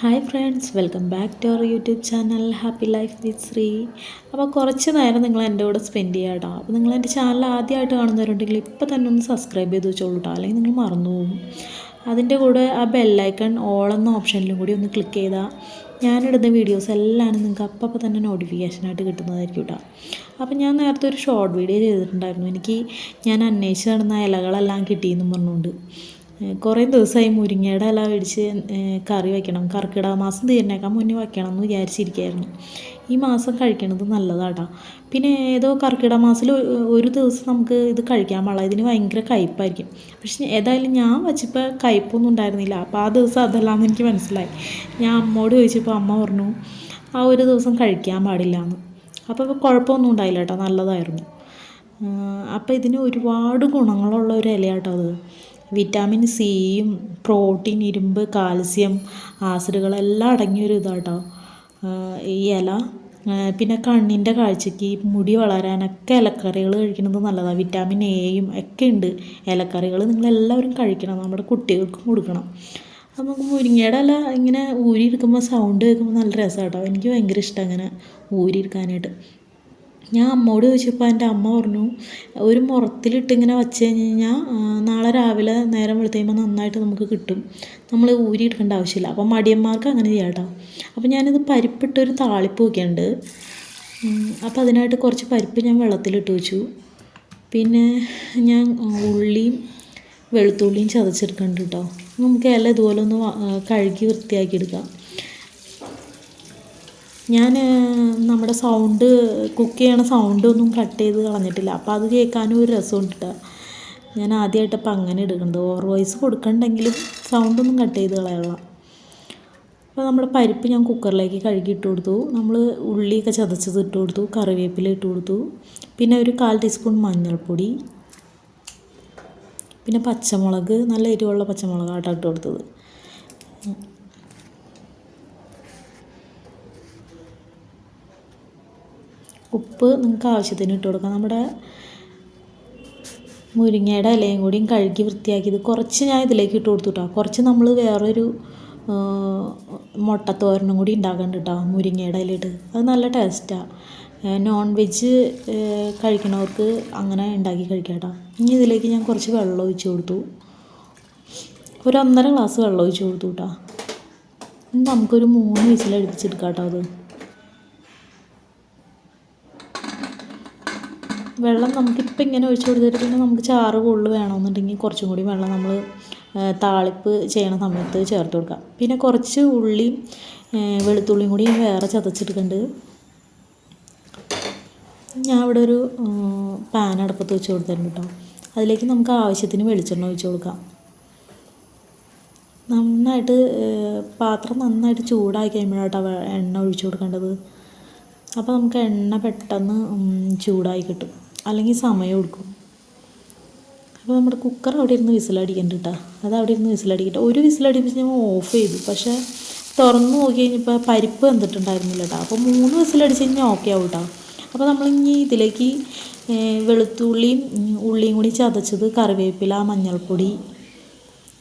Hi friends, welcome back to our YouTube channel happy life with Sree. അപ്പോൾ കുറച്ച് നേരം നിങ്ങൾ എൻ്റെ കൂടെ സ്പെൻഡ് ചെയ്യാം കേട്ടോ. അപ്പോൾ നിങ്ങൾ എൻ്റെ ചാനൽ ആദ്യമായിട്ട് കാണുന്നവരുണ്ടെങ്കിൽ ഇപ്പോൾ തന്നെ ഒന്ന് സബ്സ്ക്രൈബ് ചെയ്ത് വെച്ചോളൂ കേട്ടോ, അല്ലെങ്കിൽ നിങ്ങൾ മറന്നു പോകും. അതിൻ്റെ കൂടെ ആ ബെല്ലൈക്കൺ ഓൾ എന്ന ഓപ്ഷനിലും കൂടി ഒന്ന് ക്ലിക്ക് ചെയ്താൽ ഞാനിടുന്ന വീഡിയോസ് എല്ലാം നിങ്ങൾക്ക് അപ്പോൾ തന്നെ നോട്ടിഫിക്കേഷനായിട്ട് കിട്ടുന്നതായിരിക്കും കേട്ടോ. അപ്പോൾ ഞാൻ നേരത്തെ ഒരു ഷോർട്ട് വീഡിയോ ചെയ്തിട്ടുണ്ടായിരുന്നു. ഞാൻ അന്വേഷിച്ച് നടന്ന ഇലകളെല്ലാം കിട്ടിയെന്നും പറഞ്ഞുകൊണ്ട് കുറേ ദിവസമായി മുരിങ്ങയുടെ ഇല മേടിച്ച് കറി വയ്ക്കണം, കർക്കിടക മാസം തീരുന്നേക്കാൻ മുന്നേ വയ്ക്കണം എന്ന് വിചാരിച്ചിരിക്കുകയായിരുന്നു. ഈ മാസം കഴിക്കണത് നല്ലതാട്ടോ. പിന്നെ ഏതോ കർക്കിടക മാസത്തിൽ ഒരു ദിവസം നമുക്ക് ഇത് കഴിക്കാൻ പാടില്ല, ഇതിന് ഭയങ്കര കയ്പ്പായിരിക്കും. പക്ഷേ ഏതായാലും ഞാൻ വച്ചപ്പോൾ കയ്പ്പൊന്നും ഉണ്ടായിരുന്നില്ല. അപ്പോൾ ആ ദിവസം അതല്ലാന്ന് എനിക്ക് മനസ്സിലായി. ഞാൻ അമ്മയോട് ചോദിച്ചപ്പോൾ അമ്മ പറഞ്ഞു ആ ഒരു ദിവസം കഴിക്കാൻ പാടില്ല എന്ന്. അപ്പോൾ കുഴപ്പമൊന്നും ഉണ്ടായില്ല കേട്ടോ, നല്ലതായിരുന്നു. അപ്പോൾ ഇതിന് ഒരുപാട് ഗുണങ്ങളുള്ള ഒരു ഇലയാട്ടോ അത്. വിറ്റാമിൻ സിയും പ്രോട്ടീൻ, ഇരുമ്പ്, കാൽസ്യം, ആസിഡുകളെല്ലാം അടങ്ങിയൊരു ഇതാട്ടോ ഈ ഇല. പിന്നെ കണ്ണിൻ്റെ കാഴ്ചയ്ക്ക്, മുടി വളരാനൊക്കെ ഇലക്കറികൾ കഴിക്കുന്നത് നല്ലതാണ്. വിറ്റാമിൻ എയും ഒക്കെ ഉണ്ട് ഇലക്കറികൾ. നിങ്ങളെല്ലാവരും കഴിക്കണം, നമ്മുടെ കുട്ടികൾക്കും കൊടുക്കണം. അപ്പോൾ നമുക്ക് മുരിങ്ങയുടെ ഇല ഇങ്ങനെ ഊരിയെടുക്കുമ്പോൾ സൗണ്ട് കേൾക്കുമ്പോൾ നല്ല രസമാണ് കേട്ടോ. എനിക്ക് ഭയങ്കര ഇഷ്ടം അങ്ങനെ ഊരിയെടുക്കാനായിട്ട്. ഞാൻ അമ്മയോട് ചോദിച്ചപ്പോൾ എൻ്റെ അമ്മ പറഞ്ഞു ഒരു മുറത്തിലിട്ട് ഇങ്ങനെ വച്ച് കഴിഞ്ഞാൽ നാളെ രാവിലെ നേരം വെളുത്ത് കഴിയുമ്പോൾ നന്നായിട്ട് നമുക്ക് കിട്ടും, നമ്മൾ ഊരിയെടുക്കേണ്ട ആവശ്യമില്ല. അപ്പോൾ മടിയന്മാർക്ക് അങ്ങനെ ചെയ്യാം കേട്ടോ. അപ്പോൾ ഞാനിത് പരിപ്പിട്ടൊരു താളിപ്പ് വയ്ക്കുന്നുണ്ട്. അപ്പോൾ അതിനായിട്ട് കുറച്ച് പരിപ്പ് ഞാൻ വെള്ളത്തിലിട്ട് വെച്ചു. പിന്നെ ഞാൻ ഉള്ളിയും വെളുത്തുള്ളിയും ചതച്ചെടുക്കുന്നുണ്ട് കേട്ടോ. നമുക്ക് ഇല ഇതുപോലെ ഒന്ന് കഴുകി വൃത്തിയാക്കി എടുക്കാം. ഞാൻ നമ്മുടെ സൗണ്ട് കുക്ക് ചെയ്യണ സൗണ്ടൊന്നും കട്ട് ചെയ്ത് കളഞ്ഞിട്ടില്ല, അപ്പോൾ അത് കേൾക്കാനും ഒരു രസമുണ്ട് കേട്ടോ. ഞാൻ ആദ്യമായിട്ടപ്പോൾ അങ്ങനെ എടുക്കുന്നത്. ഓവർ വോയിസ് കൊടുക്കണ്ടെങ്കിലും സൗണ്ടൊന്നും കട്ട് ചെയ്ത് കളയണം. അപ്പോൾ നമ്മുടെ പരിപ്പ് ഞാൻ കുക്കറിലേക്ക് കഴുകി ഇട്ട് കൊടുത്തു. നമ്മൾ ഉള്ളിയൊക്കെ ചതച്ചത് ഇട്ട് കൊടുത്തു, കറിവേപ്പില ഇട്ട് കൊടുത്തു. പിന്നെ ഒരു 1/4 ടീസ്പൂൺ മഞ്ഞൾപ്പൊടി, പിന്നെ പച്ചമുളക്, നല്ല എരിവുള്ള പച്ചമുളകാട്ടോ ഇട്ട് കൊടുത്തത്. ഉപ്പ് നിങ്ങൾക്ക് ആവശ്യത്തിന് ഇട്ട് കൊടുക്കാം. നമ്മുടെ മുരിങ്ങയുടെ ഇലയും കൂടിയും കഴുകി വൃത്തിയാക്കിയത് കുറച്ച് ഞാൻ ഇതിലേക്ക് ഇട്ട് കൊടുത്തു കേട്ടോ. കുറച്ച് നമ്മൾ വേറൊരു മുട്ടത്തോരനും കൂടി ഉണ്ടാക്കുന്നുണ്ട് കേട്ടോ മുരിങ്ങയുടെ ഇലയിട്ട്. അത് നല്ല ടേസ്റ്റാണ്. നോൺ വെജ് കഴിക്കണവർക്ക് അങ്ങനെ ഉണ്ടാക്കി കഴിക്കാം കേട്ടോ. ഇനി ഇതിലേക്ക് ഞാൻ കുറച്ച് വെള്ളം ഒഴിച്ച് കൊടുത്തു, ഒരു 1.5 ഗ്ലാസ് വെള്ളം ഒഴിച്ച് കൊടുത്തു കേട്ടോ. ഇനി നമുക്കൊരു 3 വിസിലടുപ്പിച്ചെടുക്കാം കേട്ടോ. അത് വെള്ളം നമുക്കിപ്പോൾ ഇങ്ങനെ ഒഴിച്ച് കൊടുത്തിട്ട് പിന്നെ നമുക്ക് ചാറ് കൂടുതൽ വേണമെന്നുണ്ടെങ്കിൽ കുറച്ചും കൂടി വെള്ളം നമ്മൾ താളിപ്പ് ചെയ്യണ സമയത്ത് ചേർത്ത് കൊടുക്കാം. പിന്നെ കുറച്ച് ഉള്ളിയും വെളുത്തുള്ളിയും കൂടി വേറെ ചതച്ചെടുക്കുന്നുണ്ട്. ഞാൻ ഇവിടെ ഒരു പാൻ അടുപ്പത്ത് വെച്ച് കൊടുത്തിട്ടുണ്ട് കേട്ടോ. അതിലേക്ക് നമുക്ക് ആവശ്യത്തിന് വെളിച്ചെണ്ണ ഒഴിച്ച് കൊടുക്കാം. പാത്രം നന്നായിട്ട് ചൂടായി കഴിയുമ്പോഴാട്ടോ എണ്ണ ഒഴിച്ച് കൊടുക്കേണ്ടത്. അപ്പോൾ നമുക്ക് എണ്ണ പെട്ടെന്ന് ചൂടായി കിട്ടും, അല്ലെങ്കിൽ സമയം എടുക്കും. അപ്പോൾ നമ്മുടെ കുക്കർ അവിടെ ഇരുന്ന് വിസിലടിക്കണ്ട കേട്ടോ. അത് അവിടെ ഇരുന്ന് വിസിലടിക്കട്ടെ. ഒരു വിസിലടിപ്പിച്ച് ഞാൻ ഓഫ് ചെയ്തു, പക്ഷേ തുറന്ന് നോക്കി കഴിഞ്ഞപ്പോൾ പരിപ്പ് വെന്തിട്ടുണ്ടായിരുന്നില്ല കേട്ടോ. അപ്പോൾ 3 വിസിലടിച്ച് കഴിഞ്ഞാൽ ഓക്കെ ആവും കേട്ടോ. അപ്പോൾ നമ്മളിനി ഇതിലേക്ക് വെളുത്തുള്ളിയും ഉള്ളിയും കൂടി ചതച്ചത്, കറിവേപ്പില, മഞ്ഞൾപ്പൊടി,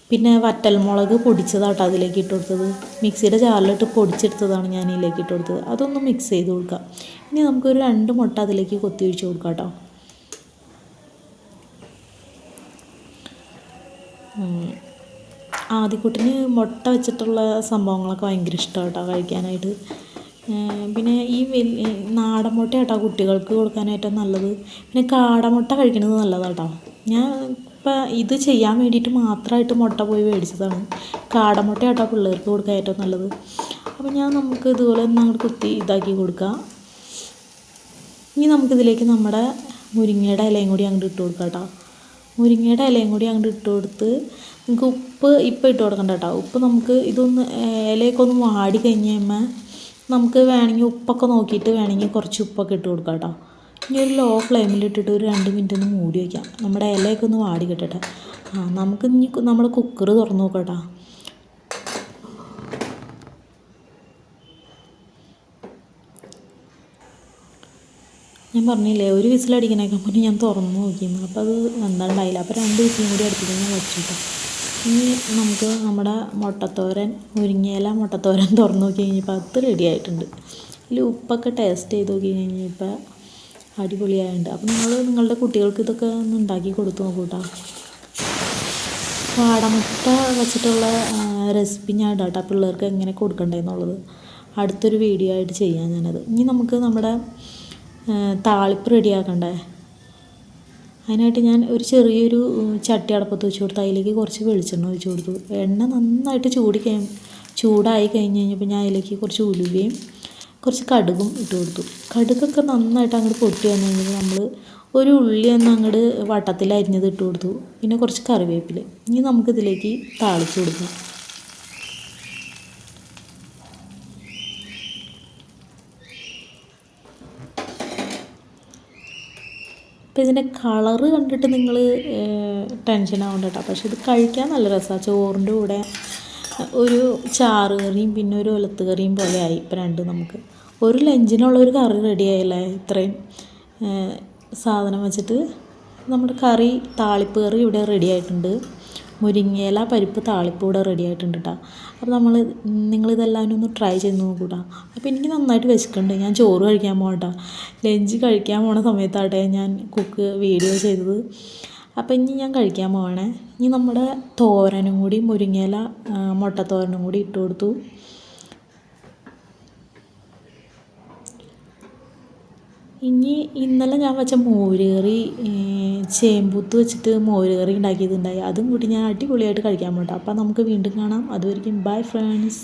പിന്നെ വറ്റൽമുളക് പൊടിച്ചതാട്ടോ അതിലേക്ക് ഇട്ട് കൊടുത്തത്. മിക്സിയുടെ ജാറിലിട്ട് പൊടിച്ചെടുത്തതാണ് ഞാൻ ഇതിലേക്ക് ഇട്ട് കൊടുത്തത്. അതൊന്ന് മിക്സ് ചെയ്ത് കൊടുക്കാം. ഇനി നമുക്കൊരു 2 മുട്ട അതിലേക്ക് കൊത്തി ഒഴിച്ച് കൊടുക്കാം കേട്ടോ. ആദ്യക്കുട്ടിന് മുട്ട വെച്ചിട്ടുള്ള സംഭവങ്ങളൊക്കെ ഭയങ്കര ഇഷ്ടമാണ് കേട്ടോ കഴിക്കാനായിട്ട്. പിന്നെ ഈ നാടൻ മുട്ട കേട്ടോ കുട്ടികൾക്ക് കൊടുക്കാനായിട്ട് നല്ലത്. പിന്നെ കാടമുട്ട കഴിക്കുന്നത് നല്ലതാട്ടോ. ഞാൻ ഇപ്പം ഇത് ചെയ്യാൻ വേണ്ടിയിട്ട് മാത്രമായിട്ട് മുട്ട പോയി മേടിച്ചതാണ്. കാടമുട്ട കേട്ടോ പിള്ളേർക്ക് കൊടുക്കാൻ ഏറ്റവും നല്ലത്. അപ്പോൾ നമുക്ക് ഇതുപോലെ ഒന്ന് അങ്ങോട്ട് കുത്തി ഇതാക്കി കൊടുക്കാം. ഇനി നമുക്കിതിലേക്ക് നമ്മുടെ മുരിങ്ങയുടെ ഇലയും കൂടി അങ്ങോട്ട് ഇട്ട് കൊടുക്കാം കേട്ടോ. മുരിങ്ങയുടെ ഇലയും കൂടി അങ്ങോട്ട് ഇട്ട് കൊടുത്ത് നിങ്ങൾക്ക് ഉപ്പ് ഇപ്പം ഇട്ട് കൊടുക്കണ്ട കേട്ടോ. ഉപ്പ് നമുക്ക് ഇതൊന്ന് ഇലയൊക്കെ ഒന്ന് വാടി കഴിഞ്ഞ് കഴിയുമ്പോൾ നമുക്ക് വേണമെങ്കിൽ ഉപ്പൊക്കെ നോക്കിയിട്ട് വേണമെങ്കിൽ കുറച്ച് ഉപ്പൊക്കെ ഇട്ട് കൊടുക്കാം കേട്ടോ. ഇനി ഒരു ലോ ഫ്ലെയിമിലിട്ടിട്ട് ഒരു 2 മിനിറ്റ് ഒന്ന് മൂടി വയ്ക്കാം, നമ്മുടെ ഇലയൊക്കെ ഒന്ന് വാടി കിട്ടട്ടെ. നമുക്ക് ഇനി നമ്മൾ കുക്കർ തുറന്ന് നോക്കാം കേട്ടോ. ഞാൻ പറഞ്ഞില്ലേ ഒരു വിസിലടിക്കണേക്കാൻ മുന്നേ ഞാൻ തുറന്ന് നോക്കിയിരുന്നു. അപ്പോൾ അത് എന്താണ്ടായില്ല. അപ്പോൾ 2 വിസിലും കൂടി അടുപ്പിച്ച് ഞാൻ വെച്ചു കേട്ടോ. ഇനി നമുക്ക് നമ്മുടെ മുട്ടത്തോരൻ, മുരിങ്ങയില മുട്ടത്തോരൻ തുറന്ന് നോക്കി കഴിഞ്ഞപ്പോൾ അത് റെഡി ആയിട്ടുണ്ട്. ഇതിൽ ഉപ്പൊക്കെ ടേസ്റ്റ് ചെയ്ത് നോക്കി കഴിഞ്ഞപ്പോൾ അടിപൊളിയായിട്ടുണ്ട്. അപ്പോൾ നിങ്ങളുടെ കുട്ടികൾക്ക് ഇതൊക്കെ ഒന്ന് ഉണ്ടാക്കി കൊടുത്തു നോക്കൂ കേട്ടോ. കാടമുട്ട വെച്ചിട്ടുള്ള റെസിപ്പി ഞാൻ ഇടാം കേട്ടോ, പിള്ളേർക്ക് എങ്ങനെ കൊടുക്കണ്ടേന്നുള്ളത് അടുത്തൊരു വീഡിയോ ആയിട്ട് ചെയ്യാം ഞാനത്. ഇനി നമുക്ക് നമ്മുടെ താളിപ്പ് റെഡിയാക്കണ്ടേ. അതിനായിട്ട് ഞാൻ ഒരു ചെറിയൊരു ചട്ടി അടപ്പത്ത് വെച്ച് കൊടുത്തു. അതിലേക്ക് കുറച്ച് വെളിച്ചെണ്ണ ഒഴിച്ച് കൊടുത്തു. എണ്ണ നന്നായിട്ട് ചൂടായി കഴിഞ്ഞ് കഴിഞ്ഞപ്പോൾ ഞാൻ അതിലേക്ക് കുറച്ച് ഉലുവയും കുറച്ച് കടുകും ഇട്ട് കൊടുത്തു. കടുകൊക്കെ നന്നായിട്ട് അങ്ങോട്ട് പൊട്ടി വന്നു കഴിഞ്ഞപ്പോൾ നമ്മൾ ഒരു ഉള്ളി ഒന്ന് അങ്ങോട്ട് വട്ടത്തിൽ അരിഞ്ഞത് ഇട്ട് കൊടുത്തു. പിന്നെ കുറച്ച് കറിവേപ്പില. ഇനി നമുക്കിതിലേക്ക് താളിച്ച് കൊടുക്കാം. അപ്പോൾ ഇതിൻ്റെ കളറ് കണ്ടിട്ട് നിങ്ങൾ ടെൻഷൻ ആവണ്ട കേട്ടോ. പക്ഷെ ഇത് കഴിക്കാൻ നല്ല രസമാണ്. ചോറിൻ്റെ കൂടെ ഒരു ചാറ് കറിയും പിന്നെ ഒരു ഒലത്ത് കറിയും പോലെ ആയി ഇപ്പം രണ്ടും. നമുക്ക് ഒരു ലഞ്ചിനുള്ളൊരു കറി റെഡി ആയില്ലേ ഇത്രയും സാധനം വെച്ചിട്ട്. നമ്മുടെ താളിപ്പ് കറി ഇവിടെ റെഡി ആയിട്ടുണ്ട്. മുരിങ്ങയില പരിപ്പ് താളിപ്പ് ഇവിടെ റെഡി ആയിട്ടുണ്ട് കേട്ടോ. അപ്പോൾ നിങ്ങളിതെല്ലാവരും ഒന്ന് ട്രൈ ചെയ്ത് നോക്കൂട്ടോ. അപ്പോൾ എനിക്ക് നന്നായിട്ട് വിശക്കുന്നുണ്ട്. ഞാൻ ചോറ് കഴിക്കാൻ പോകട്ടോ. ലഞ്ച് കഴിക്കാൻ പോണ സമയത്താട്ടെ ഞാൻ വീഡിയോ ചെയ്തത്. അപ്പോൾ ഇനി ഞാൻ കഴിക്കാൻ പോവാണേ. ഇനി നമ്മുടെ തോരനും കൂടി, മുരിങ്ങയില മുട്ടത്തോരനും കൂടി ഇട്ട് കൊടുത്തു. ഇനി ഇന്നലെ ഞാൻ വെച്ച മോര് കറി, ചേമ്പൂത്ത് വെച്ചിട്ട് മോര് കറി ഉണ്ടാക്കിയതുണ്ടായി. അതും കൂടി ഞാൻ അടിപൊളിയായിട്ട് കഴിക്കാൻ പോകട്ടോ. അപ്പോൾ നമുക്ക് വീണ്ടും കാണാം. അതുവരെയും ബൈ ഫ്രണ്ട്സ്.